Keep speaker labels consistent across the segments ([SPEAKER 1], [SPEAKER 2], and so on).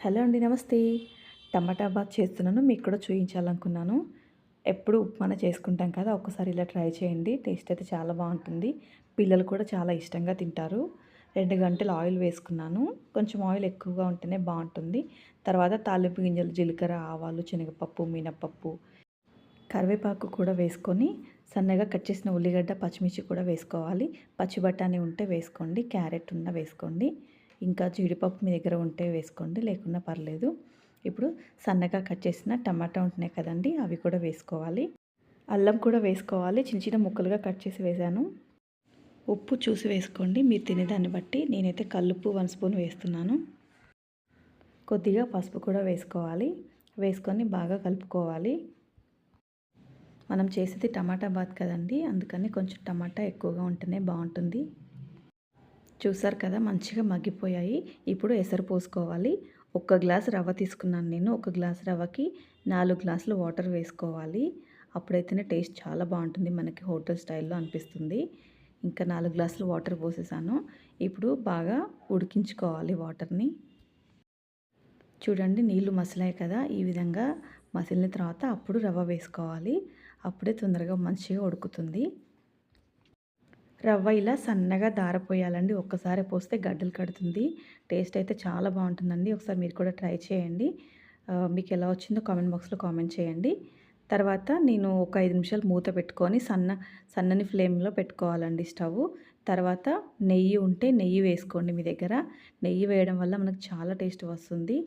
[SPEAKER 1] Hello అండి, నమస్తే. టమాటా bath చేస్తున్నాను. మీకు కూడా చూయించాలనుకున్నాను. ఎప్పుడు ఉప్మానే చేసుకుంటాం కదా! ఒక్కసారి ఇలా ట్రై చేయండి. టేస్ట్ అయితే చాలా బావుంటుంది. పిల్లలు కూడా చాలా ఇష్టంగా తింటారు. 2 గంటలు ఆయిల్ వేసుకున్నాను. కొంచెం ఆయిల్ ఎక్కువగా ఉంటేనే బావుంటుంది. తర్వాత తాలింపు గింజలు, జీలకర్ర, ఆవాలు, శనగపప్పు, మినపప్పు, కరివేపాకు కూడా వేసుకొని సన్నగా కట్ చేసిన ఉల్లిగడ్డ, పచ్చిమిర్చి కూడా వేసుకోవాలి. పచ్చి బఠానీ ఉంటే వేసుకోండి. క్యారెట్ ఉన్నా వేసుకోండి. ఇంకా జీడిపప్పు మీ దగ్గర ఉంటే వేసుకోండి, లేకున్నా పర్లేదు. ఇప్పుడు సన్నగా కట్ చేసిన టమాటా ఉంటున్నాయి కదండీ! అవి కూడా వేసుకోవాలి. అల్లం కూడా వేసుకోవాలి. చిన్న చిన్న ముక్కలుగా కట్ చేసి వేశాను. ఉప్పు చూసి వేసుకోండి మీరు తినేదాన్ని బట్టి. నేనైతే కల్లుప్పు 1 స్పూన్ వేస్తున్నాను. కొద్దిగా పసుపు కూడా వేసుకోవాలి. వేసుకొని బాగా కలుపుకోవాలి. మనం చేసేది టమాటా బాత్ కదండి, అందుకని కొంచెం టమాటా ఎక్కువగా ఉంటేనే బాగుంటుంది. చూసారు కదా, మంచిగా మగ్గిపోయాయి. ఇప్పుడు ఎసరు పోసుకోవాలి. 1 గ్లాస్ రవ్వ తీసుకున్నాను నేను. 1 గ్లాస్ రవ్వకి 4 గ్లాసులు వాటర్ వేసుకోవాలి. అప్పుడైతేనే టేస్ట్ చాలా బాగుంటుంది, మనకి హోటల్ స్టైల్లో అనిపిస్తుంది. ఇంకా 4 గ్లాసులు వాటర్ పోసేసాను. ఇప్పుడు బాగా ఉడికించుకోవాలి వాటర్ని. చూడండి, నీళ్ళు మసిలాయి కదా, ఈ విధంగా మసిలిన తర్వాత అప్పుడు రవ్వ వేసుకోవాలి. అప్పుడే తొందరగా మంచిగా ఉడుకుతుంది. రవ్వ ఇలా సన్నగా దారపోయాలండి. ఒక్కసారి పోస్తే గడ్డలు కడుతుంది. టేస్ట్ అయితే చాలా బాగుంటుందండి. ఒకసారి మీరు కూడా ట్రై చేయండి. మీకు ఎలా వచ్చిందో కామెంట్ బాక్స్లో కామెంట్ చేయండి. తర్వాత నేను ఒక 5 నిమిషాలు మూత పెట్టుకొని సన్నని ఫ్లేమ్లో పెట్టుకోవాలండి స్టవ్. తర్వాత నెయ్యి ఉంటే నెయ్యి వేసుకోండి మీ దగ్గర. నెయ్యి వేయడం వల్ల మనకు చాలా టేస్ట్ వస్తుంది.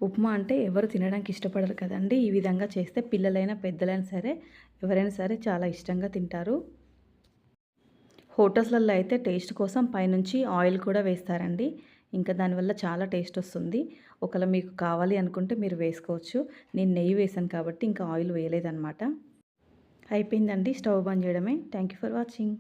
[SPEAKER 1] ఉప్మా అంటే ఎవరు తినడానికి ఇష్టపడరు కదండీ! ఈ విధంగా చేస్తే పిల్లలైనా, పెద్దలైనా సరే, ఎవరైనా సరే చాలా ఇష్టంగా తింటారు. హోటల్స్‌లలో అయితే టేస్ట్ కోసం పైనుంచి ఆయిల్ కూడా వేస్తారండి. ఇంకా దానివల్ల చాలా టేస్ట్ వస్తుంది. ఒకవేళ మీకు కావాలి అనుకుంటే మీరు వేసుకోవచ్చు. నేను నెయ్యి వేశాను కాబట్టి ఇంకా ఆయిల్ వేయలేదనమాట. అయిపోయిందండి. స్టవ్ బంద్ చేయడమే. Thank you for watching.